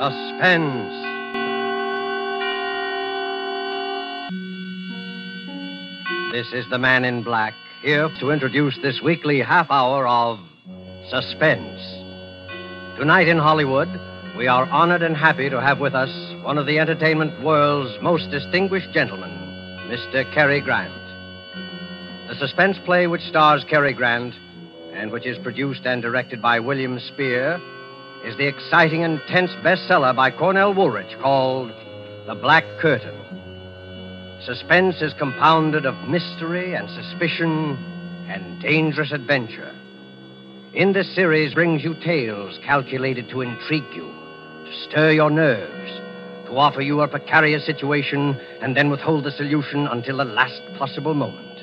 Suspense. This is the Man in Black, here to introduce this weekly half hour of Suspense. Tonight in Hollywood, we are honored and happy to have with us one of the entertainment world's most distinguished gentlemen, Mr. Cary Grant. The suspense play which stars Cary Grant and which is produced and directed by William Spear is the exciting and tense bestseller by Cornell Woolrich called The Black Curtain. Suspense is compounded of mystery and suspicion and dangerous adventure. In this series brings you tales calculated to intrigue you, to stir your nerves, to offer you a precarious situation and then withhold the solution until the last possible moment.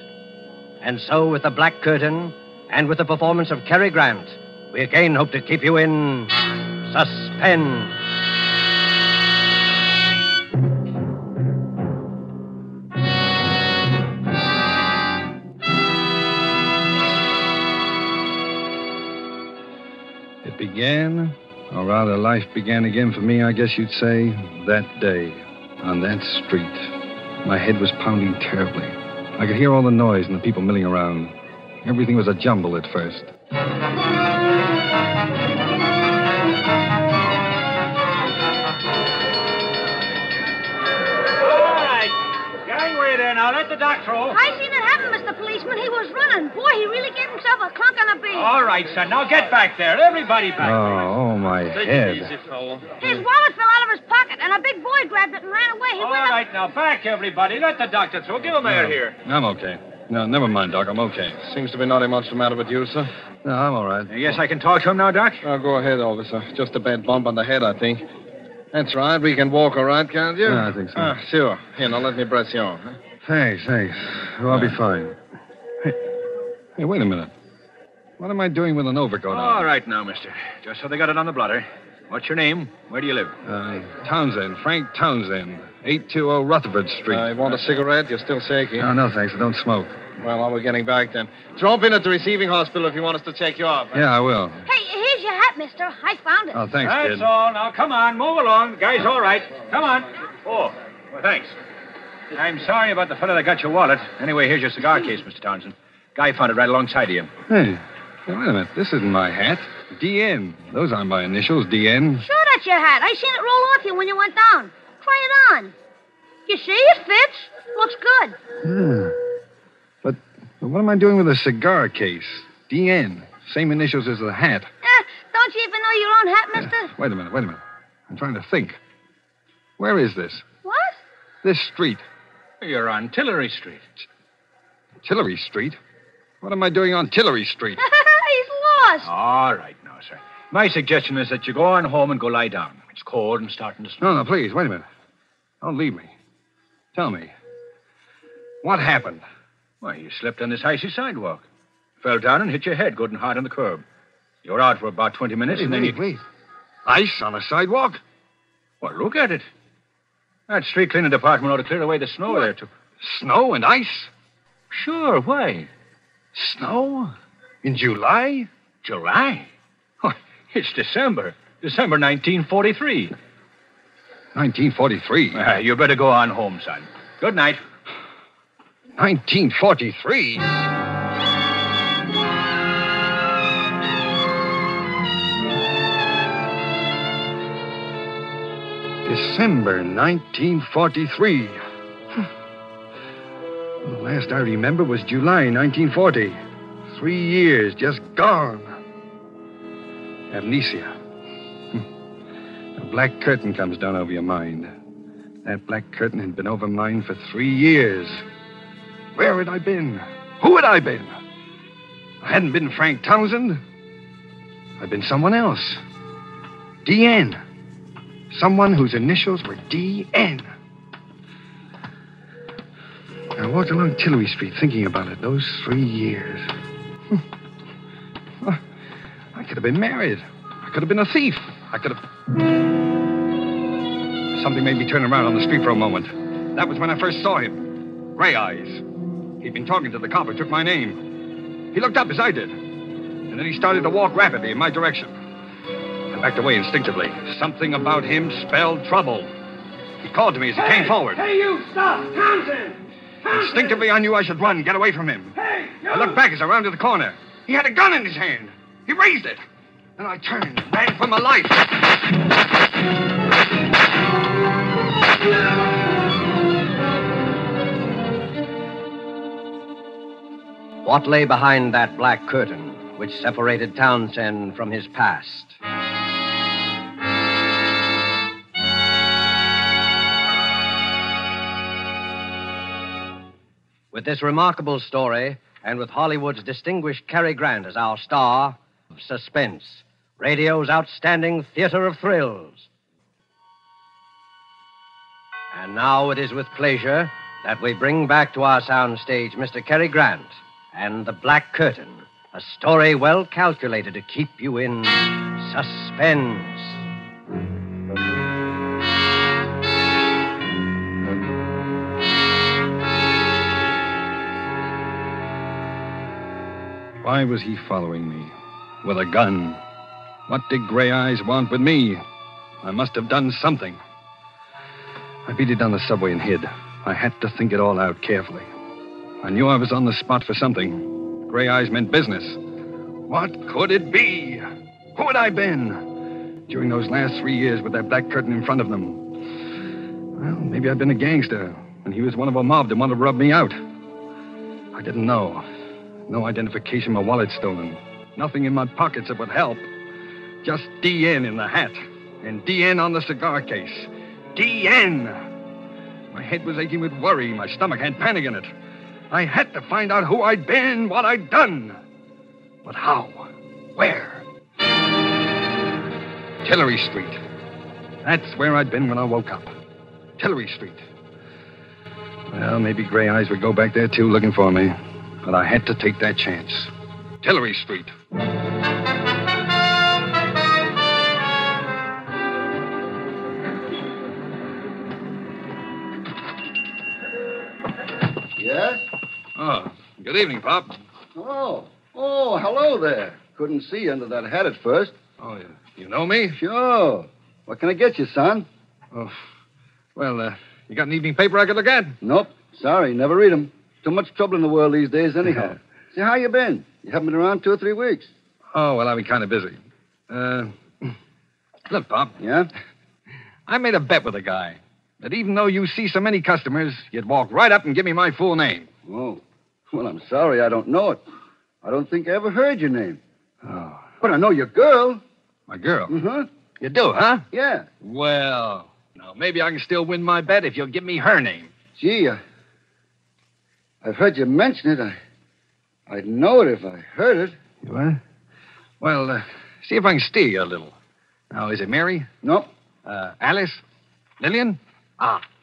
And so, with The Black Curtain and with the performance of Cary Grant, we again hope to keep you in suspense. It began, or rather life began again for me, I guess you'd say, that day, on that street. My head was pounding terribly. I could hear all the noise and the people milling around. Everything was a jumble at first. Now, let the doc through. I seen it happen, Mr. Policeman. He was running. Boy, he really gave himself a clunk on the bean. All right, son. Now get back there. Everybody back there. Oh, my head. Easy, fellow. His wallet fell out of his pocket, and a big boy grabbed it and ran away. He All went right, now back, everybody. Let the doctor through. Give him air here. I'm okay. No, never mind, Doc. I'm okay. Seems to be nothing much the matter with you, sir. No, I'm all right. Yes, I can talk to him now, Doc? Oh, go ahead, officer. Just a bad bump on the head, I think. That's right. We can walk all right, can't you? Yeah, I think so. Ah, sure. Here, now let me press you on. Huh? Thanks. Oh, I'll be fine. Hey, wait a minute. What am I doing with an overcoat on? All right now, mister. Just so they got it on the blotter. What's your name? Where do you live? Townsend. Frank Townsend. 820 Rutherford Street. You want a cigarette? You're still shaky. No, thanks. I don't smoke. Well, while we're getting back then. Drop in at the receiving hospital if you want us to check you off. Huh? Yeah, I will. Hey, here's your hat, mister. I found it. Oh, thanks, That's kid. all. Now, come on. Move along. The guy's all right. Come on. Oh, well, thanks. I'm sorry about the fellow that got your wallet. Anyway, here's your cigar case, Mr. Townsend. Guy found it right alongside of you. Hey, wait a minute. This isn't my hat. DN. Those aren't my initials, DN. Sure, that's your hat. I seen it roll off you when you went down. Try it on. You see, it fits. Looks good. But what am I doing with a cigar case? DN. Same initials as the hat. Don't you even know your own hat, mister? Wait a minute. I'm trying to think. Where is this? What? This street. You're on Tillery Street. Tillery Street? What am I doing on Tillery Street? He's lost. All right now, sir. My suggestion is that you go on home and go lie down. It's cold and starting to snow. No, please, wait a minute. Don't leave me. Tell me. What happened? Why, you slipped on this icy sidewalk. Fell down and hit your head good and hard on the curb. You were out for about 20 minutes and then Wait. Ice on a sidewalk? Well, look at it. That street cleaning department ought to clear away the snow there, too. Snow and ice? Sure, why? Snow? In July? July? Why, it's December. December 1943. 1943? You better go on home, son. Good night. 1943? December 1943. The last I remember was July 1940. 3 years just gone. Amnesia. A black curtain comes down over your mind. That black curtain had been over mine for 3 years. Where had I been? Who had I been? I hadn't been Frank Townsend. I'd been someone else. DN. Someone whose initials were DN. I walked along Tillery Street thinking about it those 3 years. I could have been married. I could have been a thief. I could have... Something made me turn around on the street for a moment. That was when I first saw him. Gray eyes. He'd been talking to the cop who took my name. He looked up as I did. And then he started to walk rapidly in my direction. I backed away instinctively. Something about him spelled trouble. He called to me as he came forward. Hey, you, stop! Townsend! Instinctively, I knew I should run, get away from him. Hey, you! I looked back as I rounded the corner. He had a gun in his hand. He raised it. Then I turned, ran for my life. What lay behind that black curtain which separated Townsend from his past? With this remarkable story, and with Hollywood's distinguished Cary Grant as our star, Suspense, radio's outstanding theater of thrills. And now it is with pleasure that we bring back to our soundstage Mr. Cary Grant and The Black Curtain, a story well calculated to keep you in suspense. Why was he following me? With a gun. What did Gray Eyes want with me? I must have done something. I beat it down the subway and hid. I had to think it all out carefully. I knew I was on the spot for something. Gray Eyes meant business. What could it be? Who had I been? During those last 3 years with that black curtain in front of them. Well, maybe I'd been a gangster, and he was one of a mob that wanted to rub me out. I didn't know. No identification, my wallet stolen. Nothing in my pockets that would help. Just DN in the hat. And DN on the cigar case. DN! My head was aching with worry. My stomach had panic in it. I had to find out who I'd been, what I'd done. But how? Where? Tillery Street. That's where I'd been when I woke up. Tillery Street. Well, maybe Gray Eyes would go back there, too, looking for me. But I had to take that chance. Tillery Street. Yes? Oh, good evening, Pop. Oh, hello there. Couldn't see you under that hat at first. Oh, you know me? Sure. What can I get you, son? Oh, well, you got an evening paper I could look at? Nope. Sorry, never read 'em. Too much trouble in the world these days, anyhow. See, how you been? You haven't been around 2 or 3 weeks. Oh, well, I've been kind of busy. Look, Pop. Yeah? I made a bet with a guy that even though you see so many customers, you'd walk right up and give me my full name. Oh. Well, I'm sorry, I don't know it. I don't think I ever heard your name. Oh. But I know your girl. My girl? Mm-hmm. You do, huh? Yeah. Well, now, maybe I can still win my bet if you'll give me her name. Gee, I've heard you mention it. I'd know it if I heard it. You what? Well, see if I can steer you a little. Now, is it Mary? Nope. Alice? Lillian?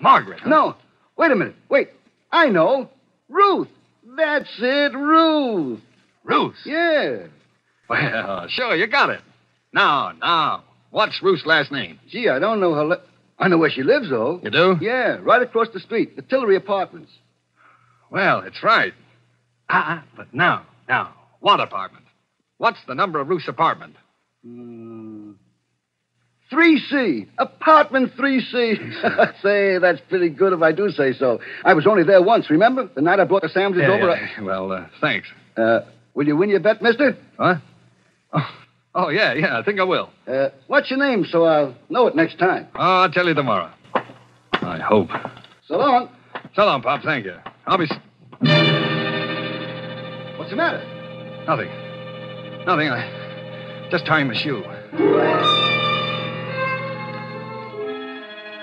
Margaret. Huh? No. Wait a minute. Wait. I know. Ruth. That's it, Ruth. Ruth? Yeah. Well, sure, you got it. Now, what's Ruth's last name? Gee, I don't know her. I know where she lives, though. You do? Yeah, right across the street. The Tillery Apartments. Well, it's right. But now, what apartment? What's the number of Ruth's apartment? 3C. Apartment 3C. Say, that's pretty good if I do say so. I was only there once, remember? The night I brought the sandwiches over. Well, thanks. Will you win your bet, mister? Huh? Oh, yeah, I think I will. What's your name so I'll know it next time? Oh, I'll tell you tomorrow. I hope. So long. So long, Pop. Thank you. I'll be... What's the matter? Nothing. I just tying my shoe.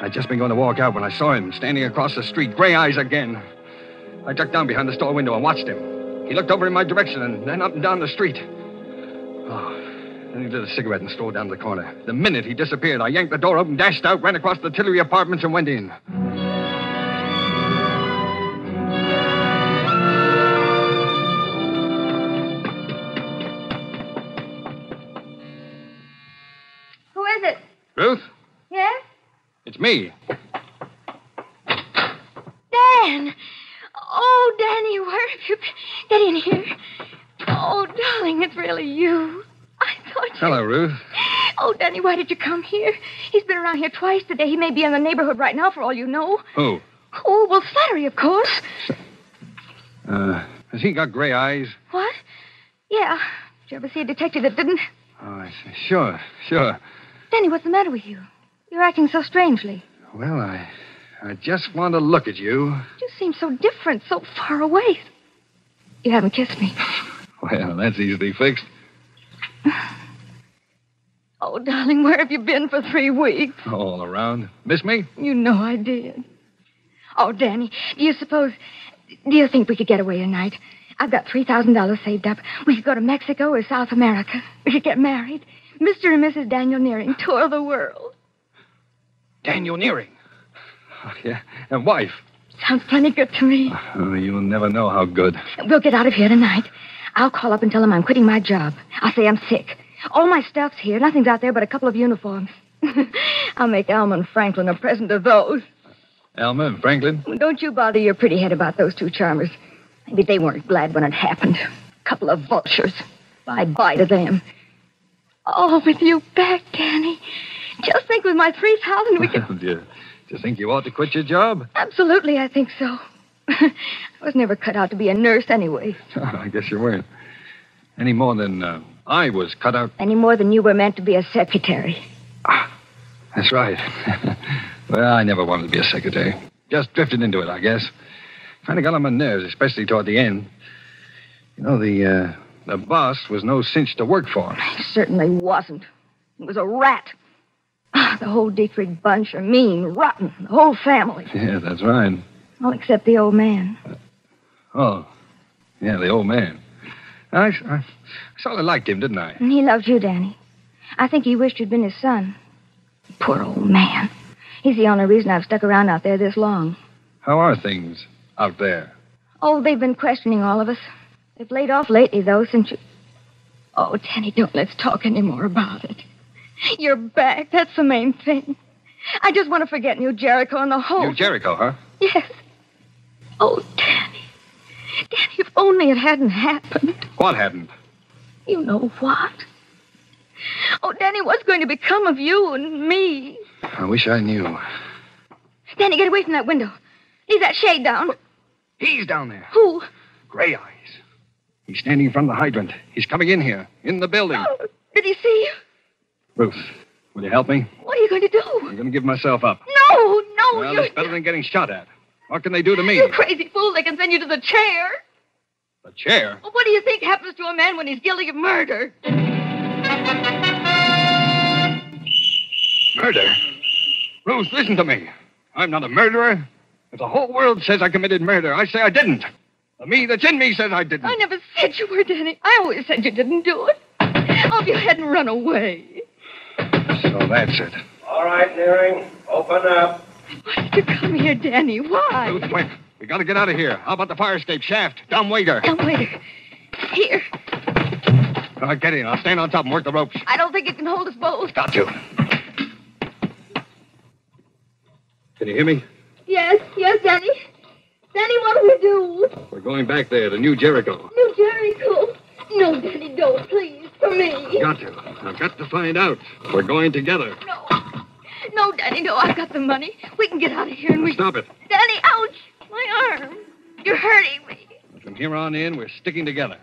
I'd just been going to walk out when I saw him standing across the street, Gray Eyes again. I ducked down behind the store window and watched him. He looked over in my direction and then up and down the street. Then he lit a cigarette and strolled down to the corner. The minute he disappeared, I yanked the door open, dashed out, ran across the Tillery Apartments, and went in. Who is it? Ruth? Yes? It's me. Dan! Oh, Danny, where have you been? Get in here. Oh, darling, it's really you. I thought you... Hello, Ruth. Oh, Danny, why did you come here? He's been around here twice today. He may be in the neighborhood right now, for all you know. Who? Oh, well, Slattery, of course. Has he got gray eyes? What? Yeah. Did you ever see a detective that didn't? Oh, I see. Sure. Danny, what's the matter with you? You're acting so strangely. Well, I just want to look at you. You seem so different, so far away. You haven't kissed me. Well, that's easily fixed. Oh, darling, where have you been for 3 weeks? All around. Miss me? You know I did. Oh, Danny, do you think we could get away tonight? I've got $3,000 saved up. We could go to Mexico or South America. We could get married. Mr. and Mrs. Daniel Nearing tour the world. Daniel Nearing? Oh, yeah. And wife? Sounds plenty good to me. Oh, you'll never know how good. We'll get out of here tonight. I'll call up and tell them I'm quitting my job. I'll say I'm sick. All my stuff's here. Nothing's out there but a couple of uniforms. I'll make Alma and Franklin a present of those. Alma and Franklin? Well, don't you bother your pretty head about those 2 charmers. Maybe they weren't glad when it happened. A couple of vultures. Bye-bye to them. Oh, with you back, Danny. Just think with my $3,000 we could... Do you think you ought to quit your job? Absolutely, I think so. I was never cut out to be a nurse anyway. I guess you weren't. Any more than I was cut out. Any more than you were meant to be a secretary. That's right. Well, I never wanted to be a secretary. Just drifted into it, I guess. Kind of got on my nerves, especially toward the end. You know, the boss was no cinch to work for. He certainly wasn't. He was a rat. The whole Dietrich bunch are mean, rotten. The whole family. Yeah, that's right. All except the old man. Oh, yeah, the old man. I sort of liked him, didn't I? And he loved you, Danny. I think he wished you'd been his son. Poor old man. He's the only reason I've stuck around out there this long. How are things out there? Oh, they've been questioning all of us. They've laid off lately, though, since you... Oh, Danny, don't let's talk any more about it. You're back. That's the main thing. I just want to forget New Jericho and the whole... New Jericho, huh? Yes. Oh, Danny. Danny, if only it hadn't happened. What hadn't? You know what? Oh, Danny, what's going to become of you and me? I wish I knew. Danny, get away from that window. Leave that shade down. He's down there. Who? Gray eyes. He's standing in front of the hydrant. He's coming in here, in the building. Oh, did he see you? Ruth, will you help me? What are you going to do? I'm going to give myself up. No, Well, you're... it's better than getting shot at. What can they do to me? You crazy fool. They can send you to the chair. The chair? Well, what do you think happens to a man when he's guilty of murder? Murder? Ruth, listen to me. I'm not a murderer. If the whole world says I committed murder, I say I didn't. The me that's in me says I didn't. I never said you were, Danny. I always said you didn't do it. Oh, if you hadn't run away. So that's it. All right, Nearing. Open up. Why did you come here, Danny? Why? Ruth, wait. We got to get out of here. How about the fire escape shaft? Dumb waiter. Dumb waiter. Here. All right, get in. I'll stand on top and work the ropes. I don't think it can hold us both. Got to. Can you hear me? Yes, Danny. Danny, what do we do? We're going back there to New Jericho. New Jericho. No, Danny, don't, please. For me. Got to. I've got to find out. We're going together. No, Danny, no. I've got the money. We can get out of here and we... Stop it. Danny, ouch. My arm. You're hurting me. From here on in, we're sticking together.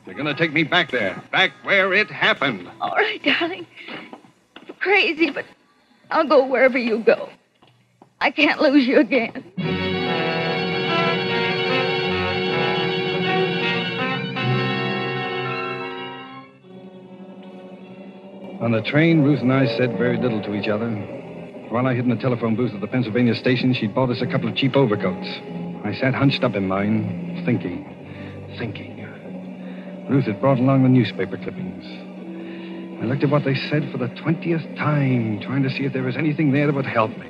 You're going to take me back there. Back where it happened. All right, darling. You're crazy, but I'll go wherever you go. I can't lose you again. On the train, Ruth and I said very little to each other. While I hid in the telephone booth at the Pennsylvania station, she'd bought us a couple of cheap overcoats. I sat hunched up in mine, thinking. Ruth had brought along the newspaper clippings. I looked at what they said for the 20th time, trying to see if there was anything there that would help me.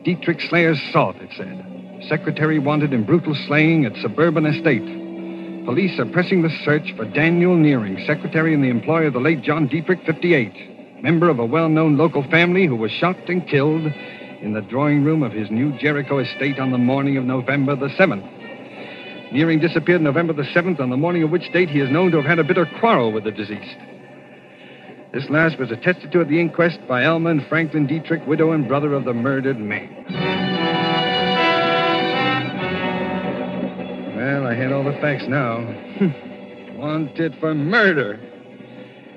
Dietrich Slayer's sought, it said. Secretary wanted in brutal slaying at suburban estate. Police are pressing the search for Daniel Nearing, secretary in the employ of the late John Dietrich, 58, member of a well-known local family who was shot and killed in the drawing room of his New Jericho estate on the morning of November the 7th. Nearing disappeared November the 7th, on the morning of which date he is known to have had a bitter quarrel with the deceased. This last was attested to at the inquest by Alma and Franklin Dietrich, widow and brother of the murdered man. Well, I had all the facts now. Wanted for murder.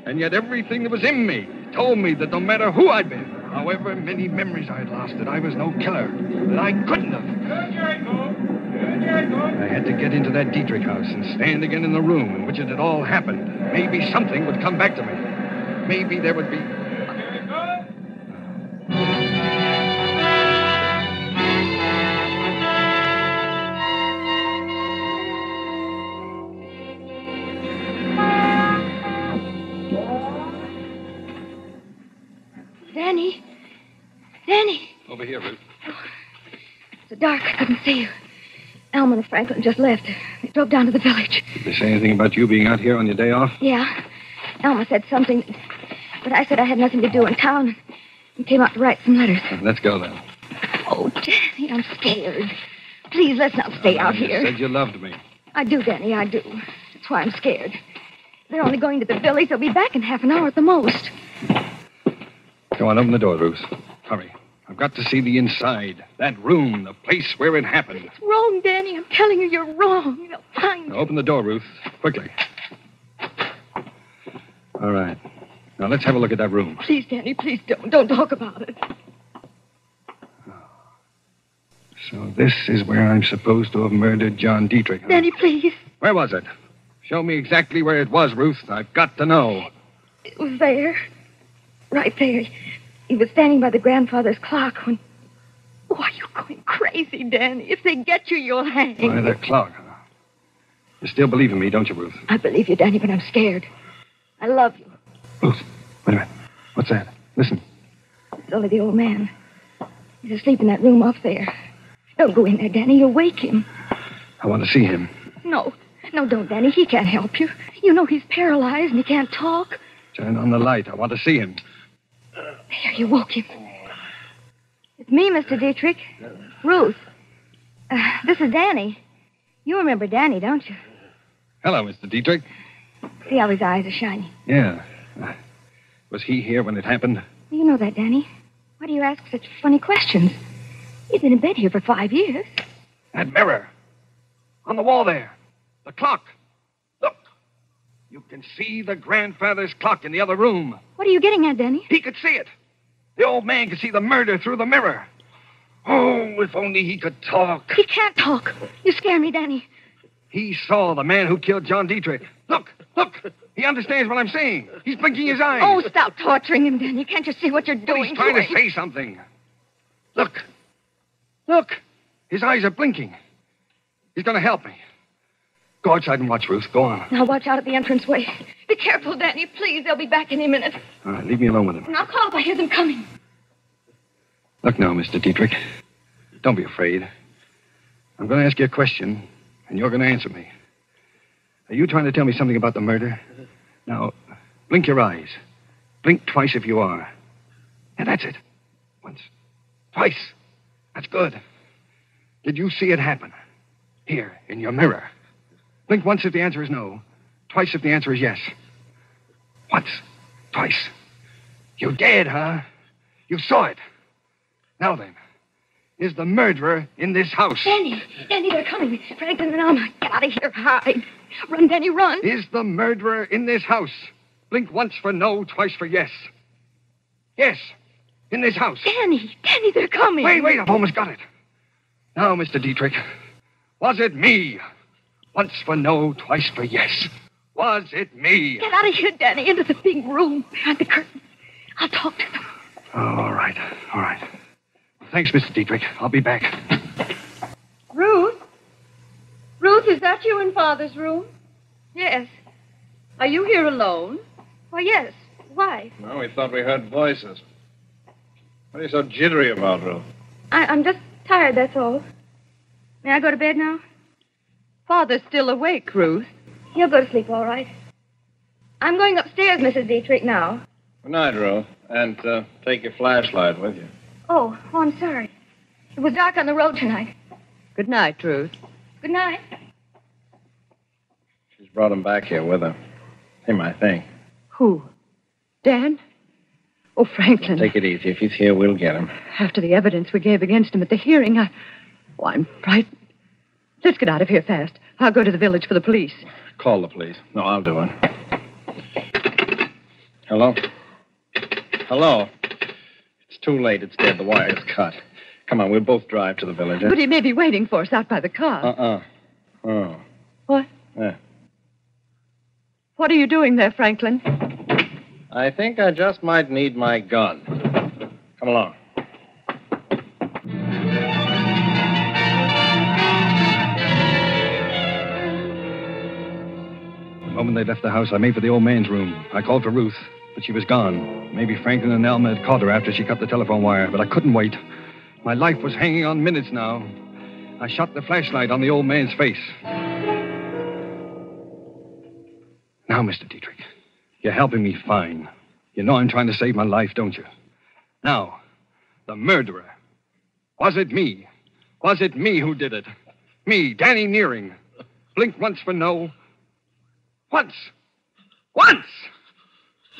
And yet everything that was in me told me that no matter who I'd been, however many memories I'd lost, that I was no killer, that I couldn't have. I had to get into that Dietrich house and stand again in the room in which it had all happened. Maybe something would come back to me. Maybe there would be... Danny. Danny. Over here, Ruth. It's dark. I couldn't see you. Alma and Franklin just left. They drove down to the village. Did they say anything about you being out here on your day off? Yeah. Alma said something, but I said I had nothing to do in town and came out to write some letters. Let's go, then. Oh, Danny, I'm scared. Please, let's not stay out here. You said you loved me. I do, Danny, I do. That's why I'm scared. They're only going to the village. They'll be back in half an hour at the most. Go on, open the door, Ruth. Hurry. I've got to see the inside. That room, the place where it happened. It's wrong, Danny. I'm telling you, you're wrong. They'll find you. Now, open the door, Ruth. Quickly. All right. Now, let's have a look at that room. Please, Danny, please don't. Don't talk about it. So this is where I'm supposed to have murdered John Dietrich, huh? Danny, please. Where was it? Show me exactly where it was, Ruth. I've got to know. It was there. Right there. He was standing by the grandfather's clock when... Oh, are you going crazy, Danny? If they get you, you'll hang. By the clock, huh? You still believe in me, don't you, Ruth? I believe you, Danny, but I'm scared. I love you. Ruth, wait a minute. What's that? Listen. It's only the old man. He's asleep in that room off there. Don't go in there, Danny. You'll wake him. I want to see him. No. No, don't, Danny. He can't help you. You know he's paralyzed and he can't talk. Turn on the light. I want to see him. There, you woke him. It's me, Mr. Dietrich. Ruth. This is Danny. You remember Danny, don't you? Hello, Mr. Dietrich. See how his eyes are shining. Yeah. Was he here when it happened? You know that, Danny. Why do you ask such funny questions? He's been in bed here for 5 years. That mirror. On the wall there. The clock. Look. You can see the grandfather's clock in the other room. What are you getting at, Danny? He could see it. The old man could see the murder through the mirror. Oh, if only he could talk. He can't talk. You scare me, Danny. He saw the man who killed John Dietrich. Look. He understands what I'm saying. He's blinking his eyes. Oh, stop torturing him, Danny. Can't you see what you're But doing? he's trying to say something. Look. His eyes are blinking. He's going to help me. Go outside and watch, Ruth. Go on. Now watch out at the entranceway. Be careful, Danny. Please, they'll be back any minute. All right, leave me alone with him. And I'll call if I hear them coming. Look now, Mr. Dietrich. Don't be afraid. I'm going to ask you a question, and you're going to answer me. Are you trying to tell me something about the murder? Now, blink your eyes. Blink twice if you are. And that's it. Once. Twice. That's good. Did you see it happen? Here, in your mirror. Blink once if the answer is no. Twice if the answer is yes. Once. Twice. You did, huh? You saw it. Now then, is the murderer in this house? Danny, they're coming. Franklin and Alma, get out of here. Hide. Run, Danny, run. Is the murderer in this house? Blink once for no, twice for yes. Yes, in this house. Danny, they're coming. Wait, I've almost got it. Now, Mr. Dietrich, was it me? Once for no, twice for yes. Was it me? Get out of here, Danny, into the big room behind the curtain. I'll talk to them. Oh, all right. Thanks, Mr. Dietrich. I'll be back. Ruth? Ruth, is that you in Father's room? Yes. Are you here alone? Why, yes. Why? Well, we thought we heard voices. What are you so jittery about, Ruth? I'm just tired, that's all. May I go to bed now? Father's still awake, Ruth. He'll go to sleep, all right. I'm going upstairs, Mrs. Dietrich, now. Good night, Ruth. And take your flashlight with you. Oh, I'm sorry. It was dark on the road tonight. Good night, Ruth. Good night. She's brought him back here with her. Him, I think. Who? Dan? Oh, Franklin. Take it easy. If he's here, we'll get him. After the evidence we gave against him at the hearing, I'm frightened. Let's get out of here fast. I'll go to the village for the police. Call the police. No, I'll do it. Hello? Hello? It's too late. It's dead. The wire's cut. Come on, we'll both drive to the village. But he may be waiting for us out by the car. Oh. What? Yeah. What are you doing there, Franklin? I think I just might need my gun. Come along. The moment they left the house, I made for the old man's room. I called for Ruth, but she was gone. Maybe Franklin and Alma had caught her after she cut the telephone wire, but I couldn't wait. My life was hanging on minutes now. I shot the flashlight on the old man's face. Now, Mr. Dietrich, you're helping me fine. You know I'm trying to save my life, don't you? Now, the murderer. Was it me? Was it me who did it? Me, Danny Nearing. Blink once for no. Once! Once!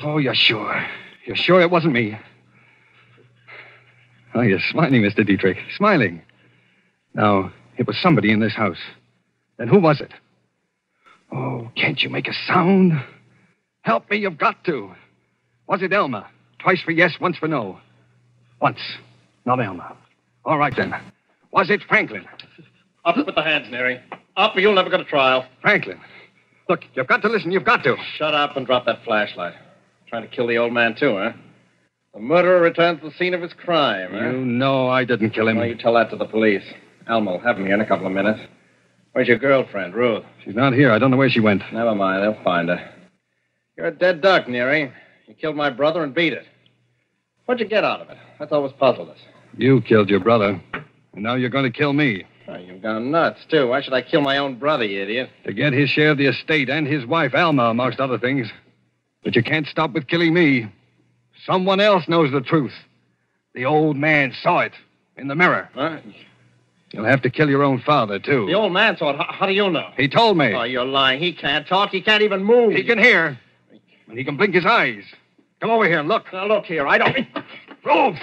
Oh, you're sure? You're sure it wasn't me? Oh, you're smiling, Mr. Dietrich. Smiling. Now, it was somebody in this house. Then who was it? Oh, can't you make a sound? Help me, you've got to. Was it Elma? Twice for yes, once for no. Once. Not Elma. All right, then. Was it Franklin? Up with the hands, Neri. Up or you'll never go to trial. Franklin. Look, you've got to listen. You've got to. Shut up and drop that flashlight. Trying to kill the old man, too, huh? The murderer returns to the scene of his crime, huh? You know I didn't kill him. Well, you tell that to the police. Alma will have him here in a couple of minutes. Where's your girlfriend, Ruth? She's not here. I don't know where she went. Never mind. They'll find her. You're a dead duck, Neri. You killed my brother and beat it. What'd you get out of it? That's always puzzled us. You killed your brother. And now you're going to kill me. Oh, you've gone nuts, too. Why should I kill my own brother, you idiot? To get his share of the estate and his wife, Alma, amongst other things. But you can't stop with killing me. Someone else knows the truth. The old man saw it in the mirror. Huh? You'll have to kill your own father, too. The old man saw it. How do you know? He told me. Oh, you're lying. He can't talk. He can't even move. He can hear. And he can blink his eyes. Come over here and look. Now, look here. I don't... Ruth!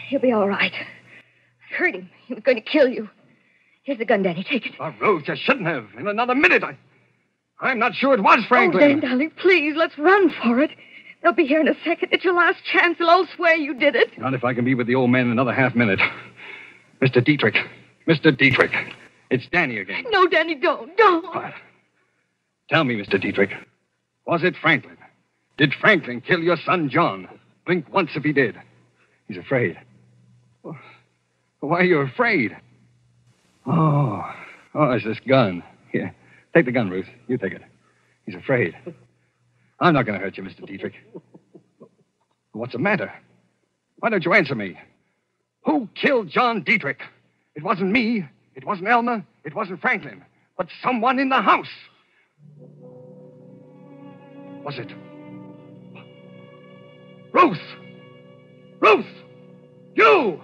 He'll be all right. I heard him. He was going to kill you. Here's the gun, Danny. Take it. Oh, Ruth, you shouldn't have. In another minute, I'm not sure it was Franklin. Oh, Dan, darling, please, let's run for it. They'll be here in a second. It's your last chance. They'll all swear you did it. Not if I can be with the old man in another half minute. Mr. Dietrich. Mr. Dietrich. It's Danny again. No, Danny, don't. Don't. Quiet. Tell me, Mr. Dietrich. Was it Franklin? Did Franklin kill your son, John? Blink once if he did. He's afraid. Why are you afraid? Oh, it's this gun. Here, take the gun, Ruth. You take it. He's afraid. I'm not going to hurt you, Mr. Dietrich. What's the matter? Why don't you answer me? Who killed John Dietrich? It wasn't me. It wasn't Elma. It wasn't Franklin. But someone in the house. Was it? Ruth! Ruth! You!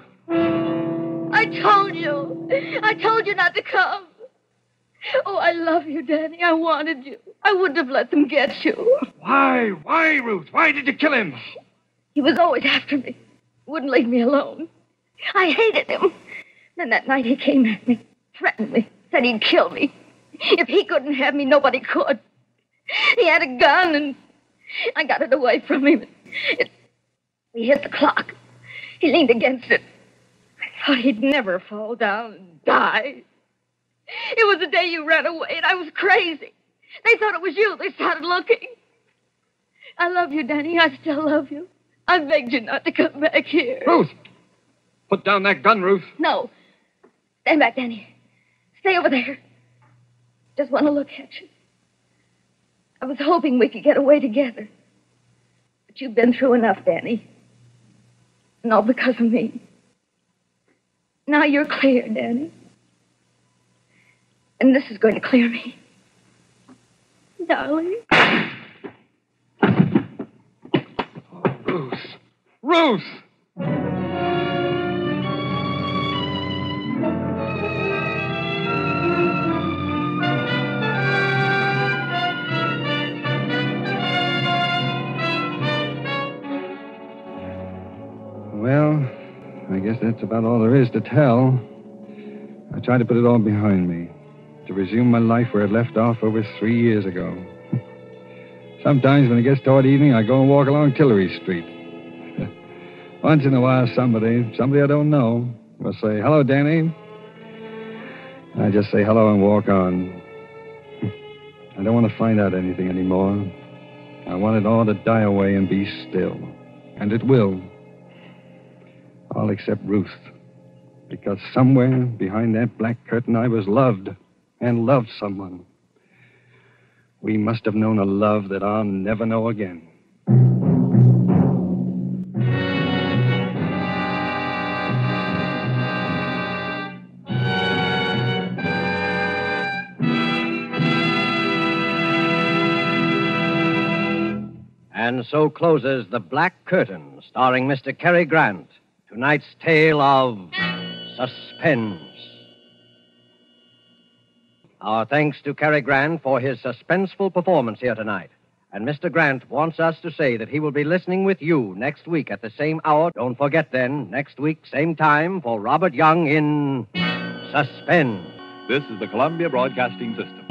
I told you. I told you not to come. Oh, I love you, Danny. I wanted you. I wouldn't have let them get you. Why? Why, Ruth? Why did you kill him? He was always after me. Wouldn't leave me alone. I hated him. Then that night he came at me, threatened me, said he'd kill me. If he couldn't have me, nobody could. He had a gun, and I got it away from him. We hit the clock. He leaned against it. I thought he'd never fall down and die. It was the day you ran away, and I was crazy. They thought it was you. They started looking. I love you, Danny. I still love you. I begged you not to come back here. Ruth! Put down that gun, Ruth. No. Stand back, Danny. Stay over there. Just want to look at you. I was hoping we could get away together. But you've been through enough, Danny. And all because of me. Now you're clear, Danny. And this is going to clear me. Darling. Oh, Ruth. Ruth! that's about all there is to tell. I tried to put it all behind me, to resume my life where it left off over 3 years ago. Sometimes when it gets toward evening, I go and walk along Tillery Street. Once in a while, somebody I don't know, will say, "Hello, Danny." I just say hello and walk on. I don't want to find out anything anymore. I want it all to die away and be still. And it will. All except Ruth. Because somewhere behind that black curtain I was loved and loved someone. We must have known a love that I'll never know again. And so closes The Black Curtain, starring Mr. Cary Grant. Tonight's tale of Suspense. Our thanks to Cary Grant for his suspenseful performance here tonight. And Mr. Grant wants us to say that he will be listening with you next week at the same hour. Don't forget then, next week, same time, for Robert Young in Suspense. This is the Columbia Broadcasting System.